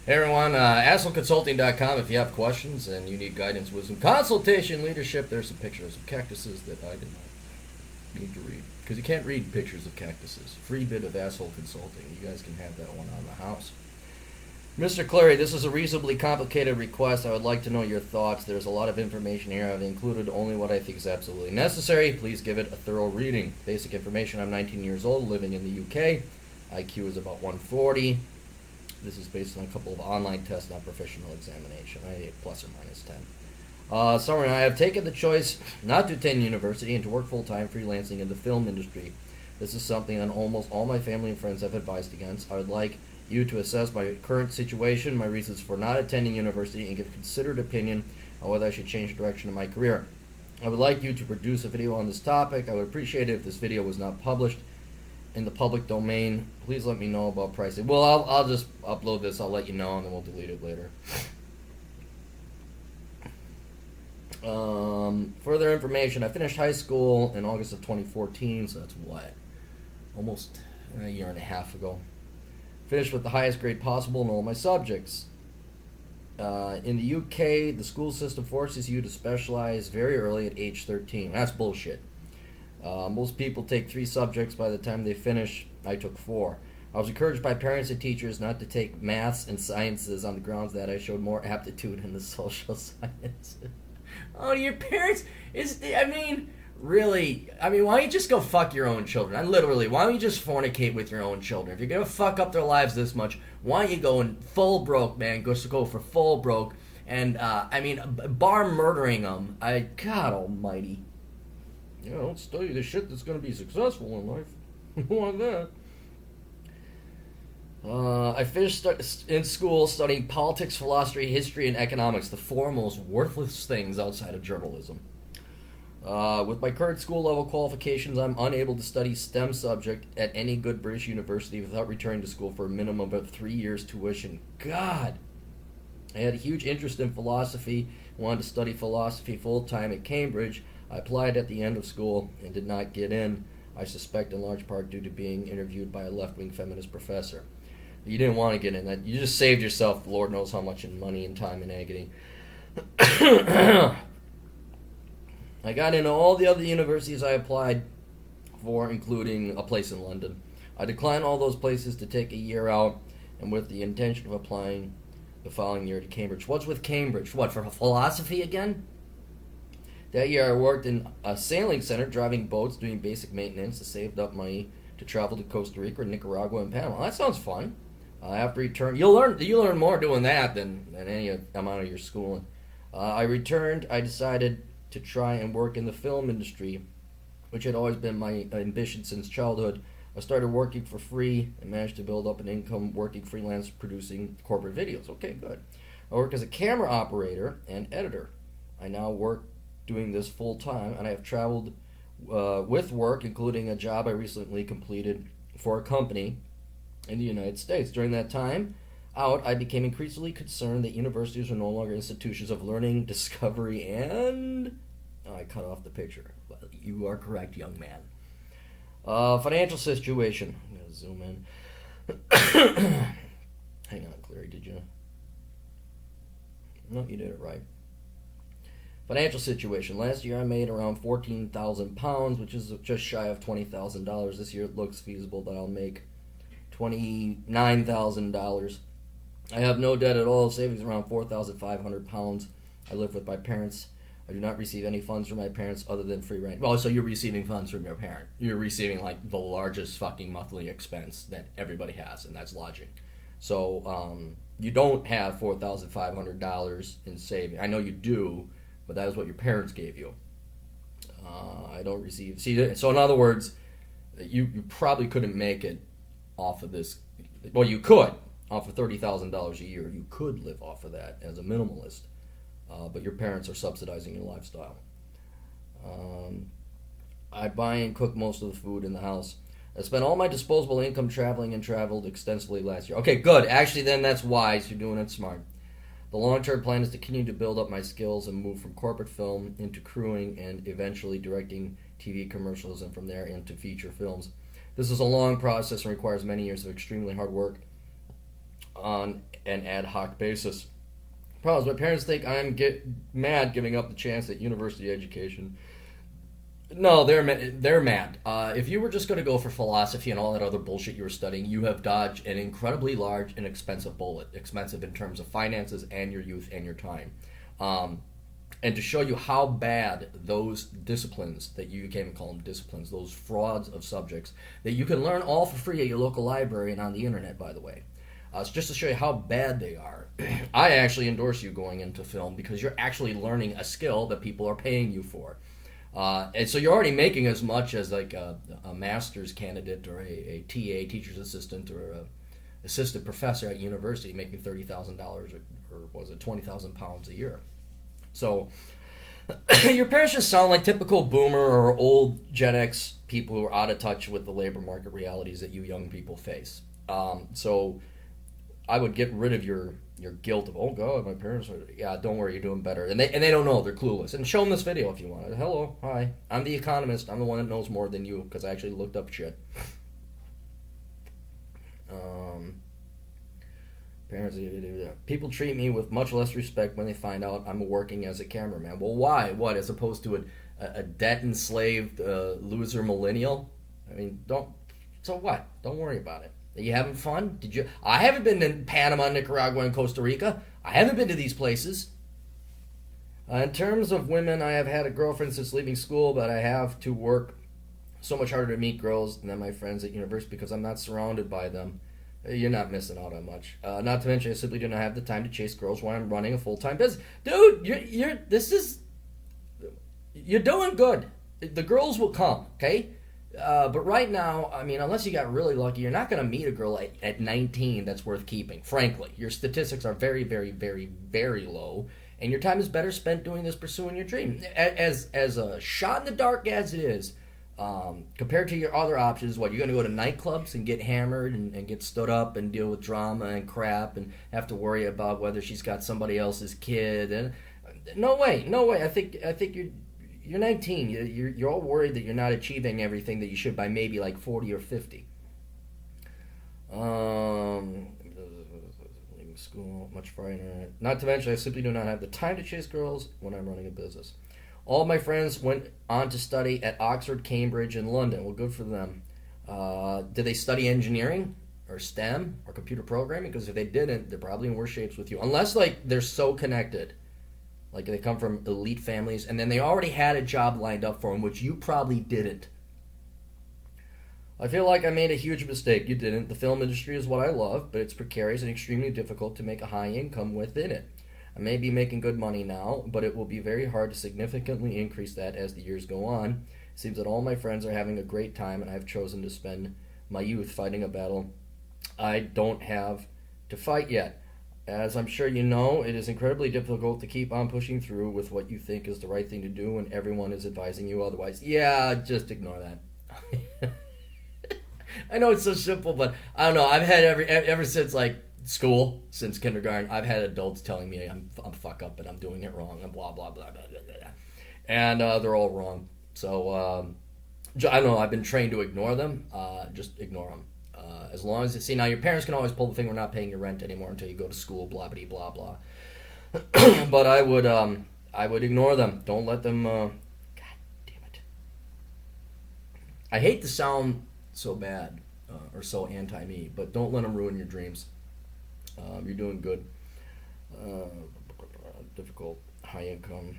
Hey everyone, assholeconsulting.com if you have questions and you need guidance, wisdom, consultation, leadership. There's some pictures of cactuses that I did not need to read. Because you can't read pictures of cactuses. Free bit of asshole consulting. You guys can have that one on the house. Mr. Clary, this is a reasonably complicated request. I would like to know your thoughts. There's a lot of information here. I've included only what I think is absolutely necessary. Please give it a thorough reading. Basic information, I'm 19 years old, living in the UK. IQ is about 140. This is based on a couple of online tests, not professional examination. I plus or minus 10. Summary, I have taken the choice not to attend university and to work full-time freelancing in the film industry. This is something that almost all my family and friends have advised against. I would like you to assess my current situation, my reasons for not attending university, and give considered opinion on whether I should change the direction of my career. I would like you to produce a video on this topic. I would appreciate it if this video was not published in the public domain. Please let me know about pricing. Well, I'll just upload this. I'll let you know, and then we'll delete it later. Further information. I finished high school in August of 2014, so that's what? Almost a year and a half ago. Finished with the highest grade possible in all my subjects. In the UK, the school system forces you to specialize very early at age 13. That's bullshit. Most people take 3 subjects by the time they finish. I took 4. I was encouraged by parents and teachers not to take maths and sciences on the grounds that I showed more aptitude in the social sciences. Oh, your parents really, why don't you just go fuck your own children? Why don't you just fornicate with your own children? If you're gonna fuck up their lives this much, why don't you go in full broke, man? Go for full broke, and bar murdering them. God almighty. Don't study the shit that's gonna be successful in life. Who want that? I finished in school studying politics, philosophy, history, and economics, the 4 most worthless things outside of journalism. With my current school level qualifications, I'm unable to study STEM subject at any good British university without returning to school for a minimum of 3 years tuition. God! I had a huge interest in philosophy, wanted to study philosophy full-time at Cambridge. I applied at the end of school and did not get in. I suspect in large part due to being interviewed by a left-wing feminist professor. You didn't want to get in that. You just saved yourself Lord knows how much in money and time and agony. I got into all the other universities I applied for, including a place in London. I declined all those places to take a year out, and with the intention of applying the following year to Cambridge. What's with Cambridge? What, for philosophy again? That year I worked in a sailing center, driving boats, doing basic maintenance, and saved up money to travel to Costa Rica, Nicaragua, and Panama. That sounds fun. After return, you learn more doing that than any amount of your schooling. I returned. I decided to try and work in the film industry, which had always been my ambition since childhood. I started working for free and managed to build up an income working freelance producing corporate videos. Okay, good. I work as a camera operator and editor. I now work doing this full time, and I have traveled with work, including a job I recently completed for a company in the United States. During that time out, I became increasingly concerned that universities are no longer institutions of learning, discovery, and... Oh, I cut off the picture. Well, you are correct, young man. Financial situation. I'm going to zoom in. Hang on, Clary, did you? No, you did it right. Financial situation. Last year I made around 14,000 pounds, which is just shy of $20,000. This year it looks feasible that I'll make $29,000. I have no debt at all. Savings around 4,500 pounds. I live with my parents. I do not receive any funds from my parents other than free rent. Well, so you're receiving funds from your parent. You're receiving like the largest fucking monthly expense that everybody has, and that's lodging. So you don't have $4,500 in savings. I know you do, but that is what your parents gave you. I don't receive... See, so in other words, you probably couldn't make it off of this. Well, you could. Off of $30,000 a year. You could live off of that as a minimalist. But your parents are subsidizing your lifestyle. I buy and cook most of the food in the house. I spent all my disposable income traveling and traveled extensively last year. Okay, good. Actually, then that's wise. You're doing it smart. The long-term plan is to continue to build up my skills and move from corporate film into crewing and eventually directing TV commercials and from there into feature films. This is a long process and requires many years of extremely hard work on an ad hoc basis. Problem is, my parents think I'm mad giving up the chance at university education. No, they're mad. If you were just going to go for philosophy and all that other bullshit you were studying, you have dodged an incredibly large and expensive bullet. Expensive in terms of finances and your youth and your time. And to show you how bad those disciplines, that you can't even call them disciplines, those frauds of subjects, that you can learn all for free at your local library and on the internet, by the way. It's just to show you how bad they are. I actually endorse you going into film because you're actually learning a skill that people are paying you for. And so you're already making as much as like a master's candidate or a TA, teacher's assistant, or a assistant professor at university making $30,000 or was it 20,000 pounds a year. So your parents just sound like typical boomer or old Gen X people who are out of touch with the labor market realities that you young people face. So I would get rid of your guilt of, oh God, my parents are, yeah, don't worry, you're doing better. And they don't know, they're clueless. And show them this video if you want. Hello, hi, I'm the economist. I'm the one that knows more than you because I actually looked up shit. Parents, people treat me with much less respect when they find out I'm working as a cameraman. Well, why? What, as opposed to a debt-enslaved loser millennial? I mean, so what? Don't worry about it. Are you having fun? I haven't been to Panama, Nicaragua, and Costa Rica. I haven't been to these places. In terms of women, I have had a girlfriend since leaving school, but I have to work so much harder to meet girls than my friends at university because I'm not surrounded by them. You're not missing out on much. Not to mention, I simply do not have the time to chase girls while I'm running a full-time business. Dude, you're doing good. The girls will come, okay? But right now, I mean, unless you got really lucky, you're not going to meet a girl at 19 that's worth keeping. Frankly, your statistics are very, very, very, very low, and your time is better spent doing this, pursuing your dream. As a shot in the dark as it is, compared to your other options, what, you're going to go to nightclubs and get hammered and get stood up and deal with drama and crap and have to worry about whether she's got somebody else's kid. And no way. I think you're 19. You're all worried that you're not achieving everything that you should by maybe like 40 or 50. Leaving school, much Friday. Not to mention, I simply do not have the time to chase girls when I'm running a business. All my friends went on to study at Oxford, Cambridge, and London. Well, good for them. Did they study engineering or STEM or computer programming? Because if they didn't, they're probably in worse shapes with you. Unless, like, they're so connected. Like, they come from elite families, and then they already had a job lined up for them, which you probably didn't. I feel like I made a huge mistake. You didn't. The film industry is what I love, but it's precarious and extremely difficult to make a high income within it. I may be making good money now, but it will be very hard to significantly increase that as the years go on. It seems that all my friends are having a great time, and I've chosen to spend my youth fighting a battle I don't have to fight yet. As I'm sure you know, it is incredibly difficult to keep on pushing through with what you think is the right thing to do when everyone is advising you otherwise. Yeah, just ignore that. I know it's so simple, but I don't know. I've had ever since like school, since kindergarten, I've had adults telling me I'm fuck up and I'm doing it wrong and blah blah blah blah blah blah, and they're all wrong. So I don't know. I've been trained to ignore them. Just ignore them. As long as see now, your parents can always pull the thing. We're not paying your rent anymore until you go to school. Blah blah blah blah. But I would ignore them. Don't let them. God damn it. I hate to sound so bad or so anti-me, but don't let them ruin your dreams. You're doing good. Difficult, high income.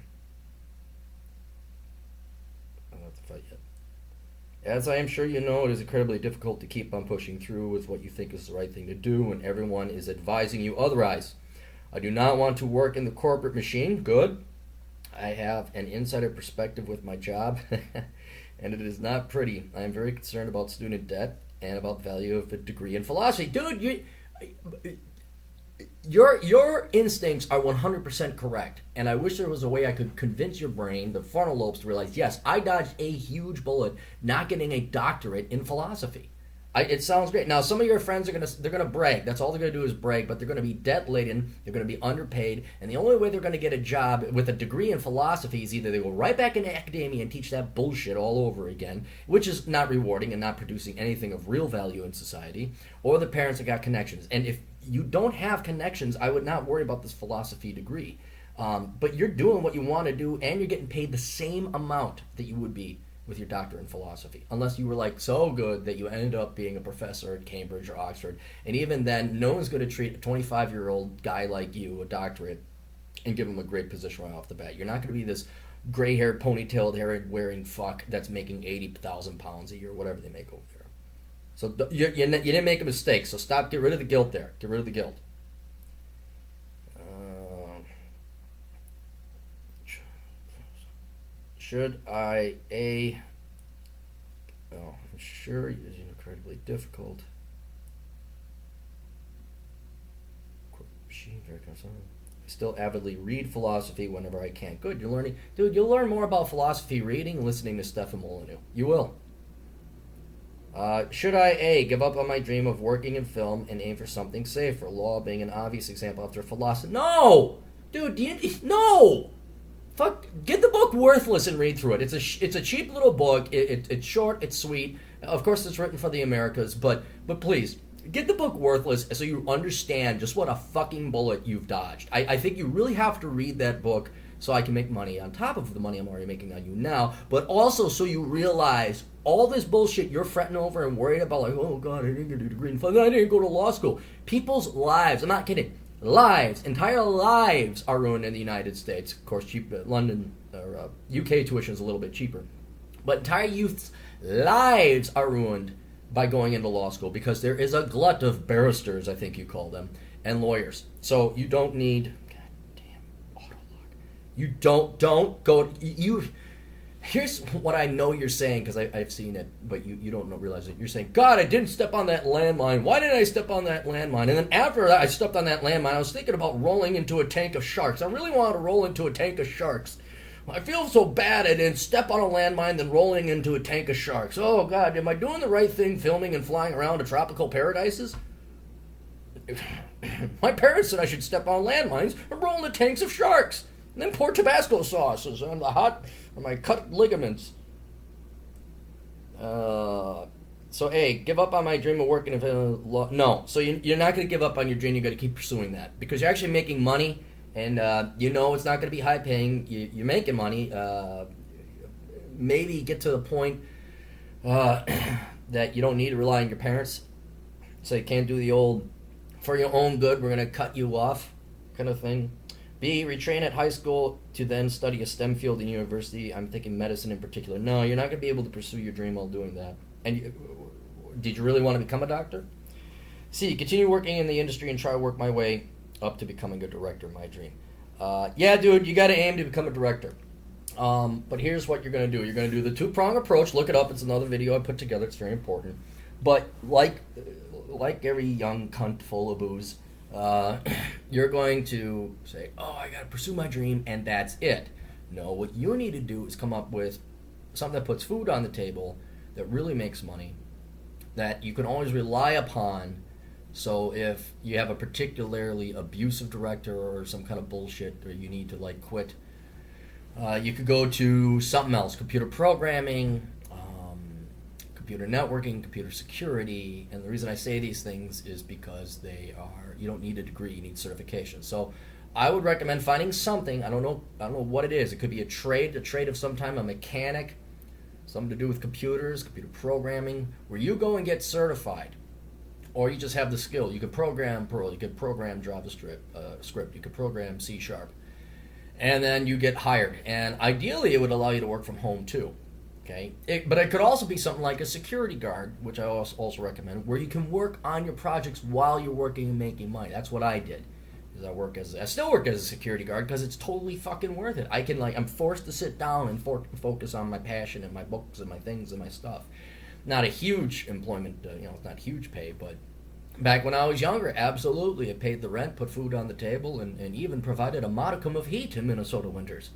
I don't have to fight yet. As I am sure you know, it is incredibly difficult to keep on pushing through with what you think is the right thing to do when everyone is advising you otherwise. I do not want to work in the corporate machine. Good. I have an insider perspective with my job, and it is not pretty. I am very concerned about student debt and about the value of a degree in philosophy. Dude, your instincts are 100% correct, and I wish there was a way I could convince your brain, the frontal lobes, to realize, yes, I dodged a huge bullet not getting a doctorate in philosophy. It sounds great. Now, some of your friends they're gonna brag. That's all they're gonna do is brag, but they're gonna be debt laden. They're gonna be underpaid, and the only way they're gonna get a job with a degree in philosophy is either they go right back into academia and teach that bullshit all over again, which is not rewarding and not producing anything of real value in society, or the parents have got connections. And if you don't have connections, I would not worry about this philosophy degree. But you're doing what you want to do, and you're getting paid the same amount that you would be with your doctorate in philosophy, unless you were like so good that you ended up being a professor at Cambridge or Oxford. And even then, no one's going to treat a 25-year-old guy like you, a doctorate, and give him a great position right off the bat. You're not going to be this gray-haired, ponytailed, hair-wearing fuck that's making 80,000 pounds a year, whatever they make over there. So you didn't make a mistake. So stop. Get rid of the guilt there. Get rid of the guilt. Should I I'm sure it's incredibly difficult. I still avidly read philosophy whenever I can. Good, you're learning. Dude, you'll learn more about philosophy reading and listening to Stefan Molyneux. You will. Should I give up on my dream of working in film and aim for something safer? Law being an obvious example after philosophy. No! Dude, no! Fuck, get the book Worthless and read through it. It's a cheap little book. It's short, it's sweet. Of course, it's written for the Americas, but please, get the book Worthless so you understand just what a fucking bullet you've dodged. I think you really have to read that book so I can make money on top of the money I'm already making on you now, but also so you realize all this bullshit you're fretting over and worried about, like, oh God, I didn't get a degree in film, I didn't go to law school. People's lives, I'm not kidding, entire lives are ruined in the United States. Of course, London or UK tuition is a little bit cheaper, but entire youth's lives are ruined by going into law school because there is a glut of barristers, I think you call them, and lawyers. So you don't need, goddamn autolock. You don't go. Here's what I know you're saying, because I've seen it, but you don't realize it. You're saying, God, I didn't step on that landmine. Why did I step on that landmine? And then after I stepped on that landmine, I was thinking about rolling into a tank of sharks. I really wanted to roll into a tank of sharks. I feel so bad I didn't step on a landmine than rolling into a tank of sharks. Oh, God, am I doing the right thing filming and flying around to tropical paradises? My parents said I should step on landmines and roll into tanks of sharks. And then pour Tabasco sauces on my cut ligaments. So, give up on my dream of working in law. No, so you're not going to give up on your dream. You're going to keep pursuing that because you're actually making money, and it's not going to be high paying. You're making money. Maybe get to the point that you don't need to rely on your parents. So you can't do the old, for your own good, we're going to cut you off kind of thing. B, retrain at high school to then study a STEM field in university. I'm thinking medicine in particular. No, you're not going to be able to pursue your dream while doing that. And did you really want to become a doctor? C, continue working in the industry and try to work my way up to becoming a director, my dream. Yeah, dude, you got to aim to become a director. But here's what you're going to do. You're going to do the two-prong approach. Look it up. It's another video I put together. It's very important. But like every young cunt full of booze, you're going to say, oh, I got to pursue my dream, and that's it. No, what you need to do is come up with something that puts food on the table, that really makes money, that you can always rely upon. So if you have a particularly abusive director or some kind of bullshit, or you need to quit, you could go to something else, computer programming, computer networking, computer security. And the reason I say these things is because you don't need a degree, you need certification. So I would recommend finding something, I don't know what it is. It could be a trade of some time, a mechanic, something to do with computers, computer programming, where you go and get certified. Or you just have the skill. You could program Perl, you could program JavaScript, you could program C#. And then you get hired. And ideally it would allow you to work from home too. Okay, but it could also be something like a security guard, which I also recommend, where you can work on your projects while you're working and making money. That's what I did. I still work as a security guard because it's totally fucking worth it. I'm forced to sit down and focus on my passion and my books and my things and my stuff. Not a huge employment, it's not huge pay, but back when I was younger, absolutely, it paid the rent, put food on the table, and even provided a modicum of heat in Minnesota winters.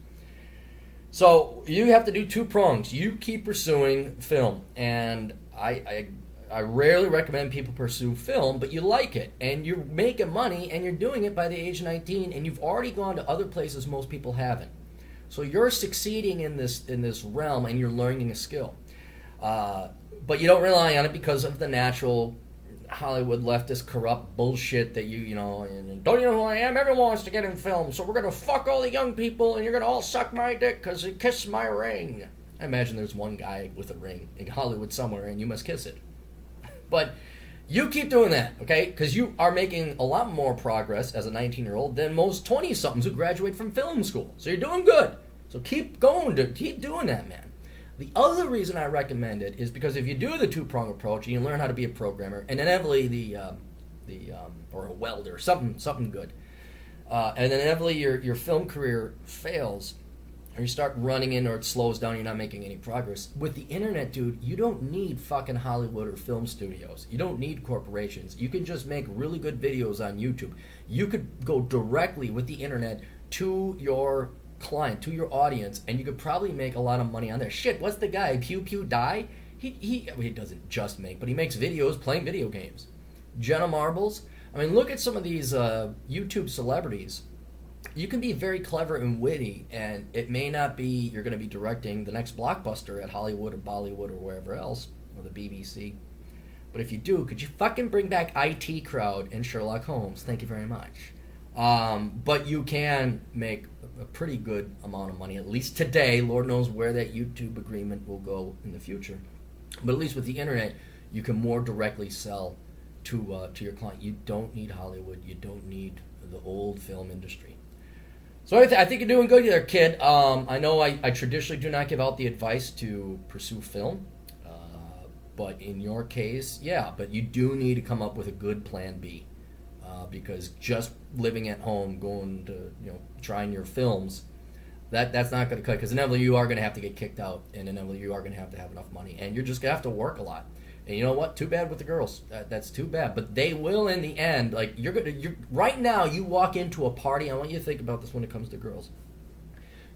So you have to do two prongs. You keep pursuing film, and I rarely recommend people pursue film, but you like it, and you're making money, and you're doing it by the age of 19, and you've already gone to other places most people haven't. So you're succeeding in this realm, and you're learning a skill. But you don't rely on it because of the natural Hollywood leftist corrupt bullshit that you know, and don't you know who I am? Everyone wants to get in film, so we're gonna fuck all the young people, and you're gonna all suck my dick because you kissed my ring. I imagine there's one guy with a ring in Hollywood somewhere, and you must kiss it. But you keep doing that, okay? Because you are making a lot more progress as a 19-year-old than most 20-somethings who graduate from film school. So you're doing good. So keep going, keep doing that, man. The other reason I recommend it is because if you do the two-prong approach and you learn how to be a programmer and inevitably or a welder, something good, and then inevitably your film career fails, or you start running in or it slows down, you're not making any progress. With the internet, dude, you don't need fucking Hollywood or film studios. You don't need corporations. You can just make really good videos on YouTube. You could go directly with the internet to your client, to your audience, and you could probably make a lot of money on there. Shit, what's the guy, Pew Pew Die? He doesn't just make, but he makes videos playing video games. Jenna Marbles. I mean, look at some of these YouTube celebrities. You can be very clever and witty, and it may not be you're going to be directing the next blockbuster at Hollywood or Bollywood or wherever else, or the BBC. But if you do, could you fucking bring back IT Crowd and Sherlock Holmes? Thank you very much. But you can make a pretty good amount of money, at least today. Lord knows where that YouTube agreement will go in the future. But at least with the internet, you can more directly sell to your client. You don't need Hollywood. You don't need the old film industry. So I think you're doing good there, kid. I know I traditionally do not give out the advice to pursue film. But in your case, yeah. But you do need to come up with a good plan B. Because just living at home, going to, trying your films, that's not going to cut. Because inevitably you are going to have to get kicked out, and inevitably you are going to have enough money, and you're just going to have to work a lot. And you know what? Too bad with the girls. That's too bad. But they will in the end. Like you're right now. You walk into a party. I want you to think about this when it comes to girls.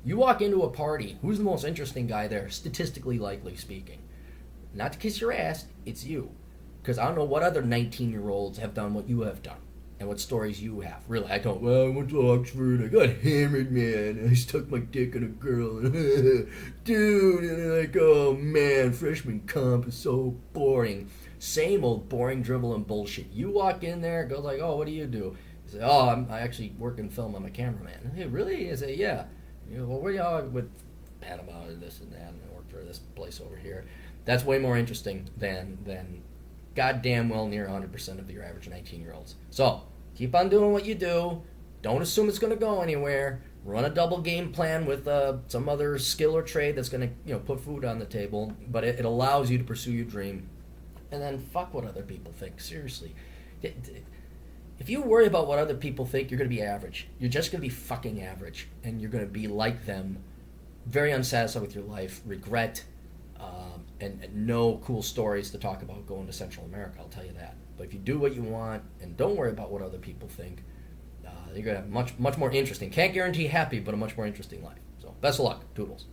You walk into a party. Who's the most interesting guy there, statistically likely speaking? Not to kiss your ass. It's you. Because I don't know what other 19-year-olds have done what you have done. And what stories you have. Really, I don't, well, I went to Oxford, I got hammered, man, I stuck my dick in a girl, dude, and like, oh man, freshman comp is so boring. Same old boring dribble and bullshit. You walk in there, girl's like, oh, what do you do? You say, oh, I actually work in film, I'm a cameraman. Hey, really? I say, yeah. You know, well, where y'all with Panama and this and that, and I work for this place over here. That's way more interesting than goddamn well near 100% of your average 19-year-olds. So, keep on doing what you do. Don't assume it's going to go anywhere. Run a double game plan with some other skill or trade that's going to put food on the table. But it allows you to pursue your dream. And then fuck what other people think. Seriously. If you worry about what other people think, you're going to be average. You're just going to be fucking average. And you're going to be like them. Very unsatisfied with your life. Regret. And no cool stories to talk about going to Central America, I'll tell you that. But if you do what you want and don't worry about what other people think, you're going to have much more interesting. Can't guarantee happy, but a much more interesting life. So best of luck. Toodles.